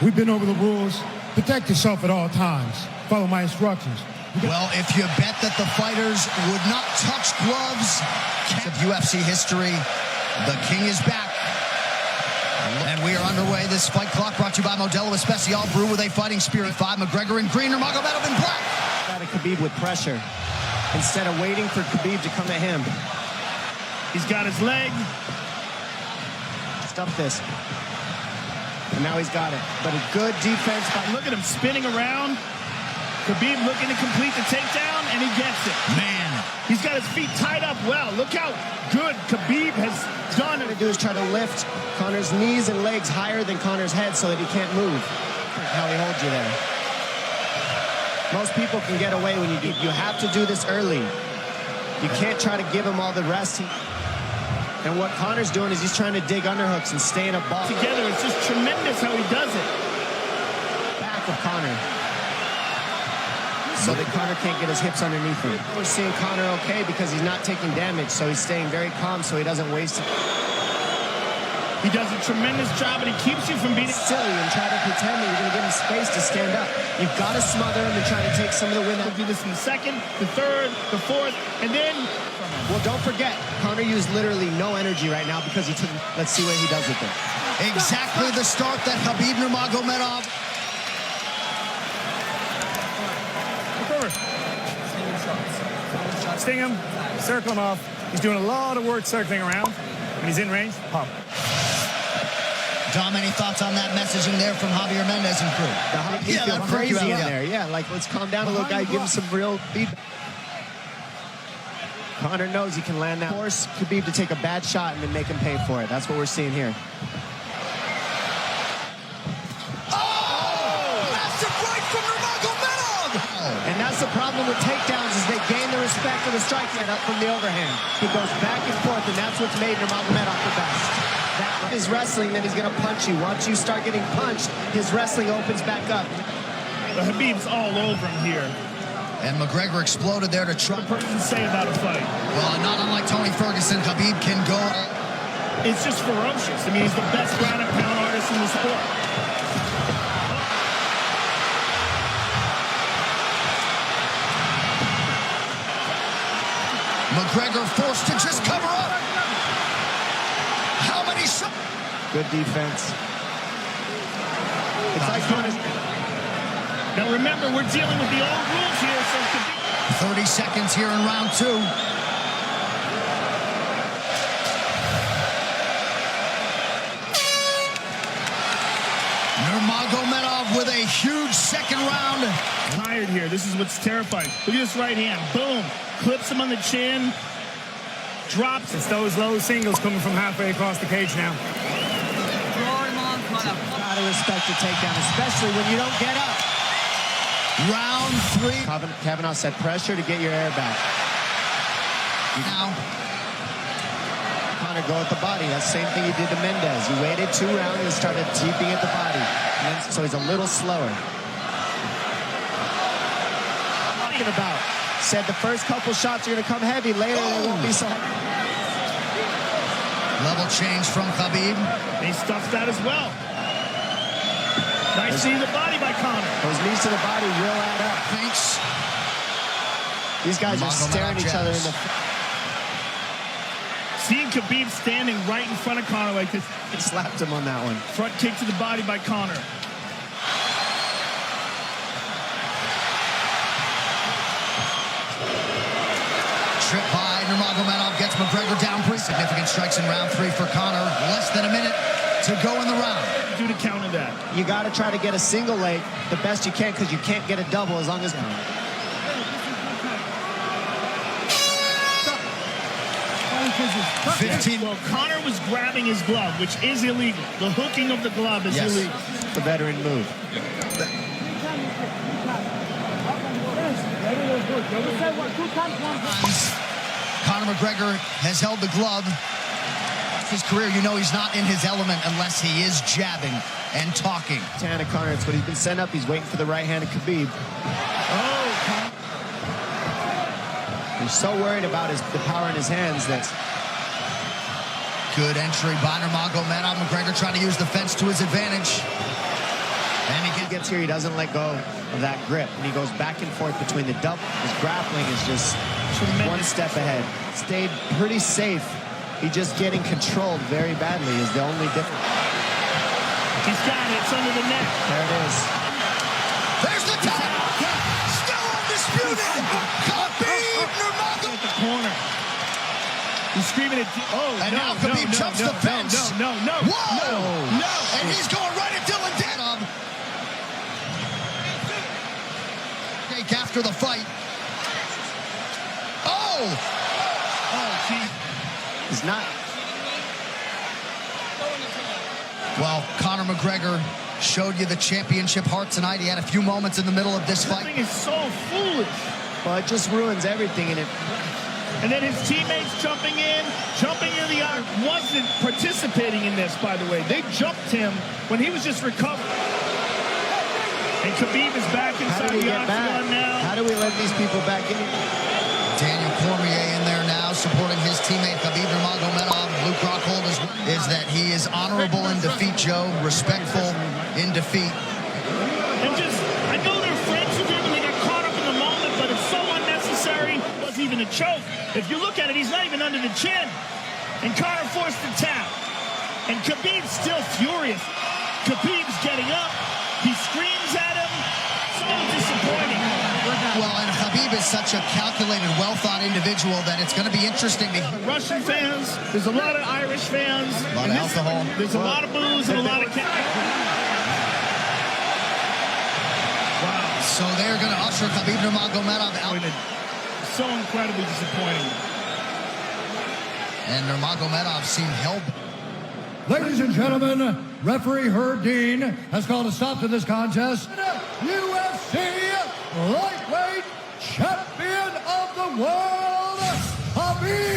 We've been over the rules. Protect yourself at all times. Follow my instructions. Well, if you bet that the fighters would not touch gloves, of UFC history, the king is back. And we are underway. This fight clock brought to you by Modelo Especial, brew with a fighting spirit. 5, McGregor in green, Nurmagomedov in black. Got a Khabib with pressure instead of waiting for Khabib to come at him. He's got his leg. Stop this. And now he's got it. But a good defense. Look at him spinning around. Khabib looking to complete the takedown, and he gets it. Man. He's got his feet tied up well. Look how good Khabib has done. What to do is try to lift Conor's knees and legs higher than Conor's head so that he can't move. How he holds you there. Most people can get away when you do. You have to do this early. You can't try to give him all the rest. And what Conor's doing is he's trying to dig underhooks and stay in a ball. Together, it's just tremendous how he does it. Back of Conor. So that Conor can't get his hips underneath him. We're seeing Conor okay because he's not taking damage, so he's staying very calm so he doesn't waste it. He does a tremendous job, and he keeps you from being silly and try to pretend that you're going to give him space to stand up. You've got to smother him and try to take some of the wind out. He'll do this in the second, the third, the fourth, and then... Well, don't forget, Conor used literally no energy right now because he took... Let's see what he does with it. Exactly the start that Khabib Nurmagomedov... Sting him, circle him off. He's doing a lot of work circling around. When he's in range, pop. Dom, any thoughts on that messaging there from Javier Mendez and crew? He feels crazy in there. Yeah, like, let's calm down a little guy, give him some real feedback. Conor knows he can land that. Force Khabib to take a bad shot and then make him pay for it. That's what we're seeing here. And that's the problem with takedowns is they gain the respect of the strike hand up from the overhand. He goes back and forth, and that's what's made Nurmagomedov the best. That is wrestling, that he's going to punch you. Once you start getting punched, his wrestling opens back up. The Khabib's all over him here. And McGregor exploded there to try. What person say about a fight? Well, not unlike Tony Ferguson, Khabib can go. It's just ferocious. I mean, he's the best ground and pound artist in the sport. McGregor forced to just cover up. How many shots? Good defense. It's like now remember, we're dealing with the old rules here, so 30 seconds here in round 2. Nurmagomedov with a huge second round. Tired here. This is what's terrifying. Look at this right hand. Boom. Clips him on the chin. Drops. It's those low singles coming from halfway across the cage now. Gotta respect the takedown, especially when you don't get up. Round 3. Kavanaugh said pressure to get your air back. Now. Conor go at the body. That's the same thing he did to Mendez. He waited 2 rounds and started deeping at the body. And then, so he's a little slower. Talking about. Said the first couple shots are going to come heavy. Later, they won't be so heavy. Level change from Khabib. He stuffs that as well. Nice knee to the body by Conor. Those knees to the body will add up. Thanks. These guys are staring each other in the... Seeing Khabib standing right in front of Conor like this. He slapped him on that one. Front kick to the body by Conor. Trip by Nurmagomedov gets McGregor down. Pretty significant strikes in round 3 for Conor. Less than a minute to go in the round. Do to counter that. You got to try to get a single leg the best you can because you can't get a double as long as... 15. Well, Conor was grabbing his glove, which is illegal. The hooking of the glove is illegal. The veteran move. Conor McGregor has held the glove. His career, you know he's not in his element unless he is jabbing and talking. Tana Conor, it's what he's been sent up. He's waiting for the right hand of Khabib. Oh, he's so worried about the power in his hands that... Good entry by Nurmagomedov. McGregor trying to use the fence to his advantage. fights here, he doesn't let go of that grip, and he goes back and forth between the double. His grappling is just one step ahead. Stayed pretty safe. He just getting controlled very badly is the only difference. He's got it. It's under the neck. There it is. There's the tap. Still undisputed. Khabib Nurmagomedov At the corner. He's screaming at... Oh, and no, now Khabib jumps the fence. No. Whoa! No! And he's going right at Dylan Denham. After the fight. Oh! Oh, gee. He's not. Well, Conor McGregor showed you the championship heart tonight. He had a few moments in the middle of this fight. This thing is so foolish. Well, it just ruins everything in it. And then his teammates jumping into the arm. Wasn't participating in this, by the way. They jumped him when he was just recovering. And Khabib is back inside the octagon now. How do we let these people back in? Daniel Cormier in there now, supporting his teammate Khabib Nurmagomedov. Luke Rockhold is that he is honorable in defeat, Joe, respectful in defeat. And just, I know they're friends with him and they got caught up in the moment, but it's so unnecessary. It wasn't even a choke. If you look at it, he's not even under the chin. And Conor forced the tap. And Khabib's still furious. Khabib's getting up. He screams at him. So disappointing. Well, and Khabib is such a calculated, well-thought individual that it's going to be interesting to hear. Russian fans, there's a lot of Irish fans. A lot of alcohol. There's a lot of booze and a lot of... Wow. So they're going to usher Khabib Nurmagomedov out. So incredibly disappointing. And Nurmagomedov seemed held. Ladies and gentlemen, referee Herb Dean has called a stop to this contest. UFC lightweight champion of the world, Habib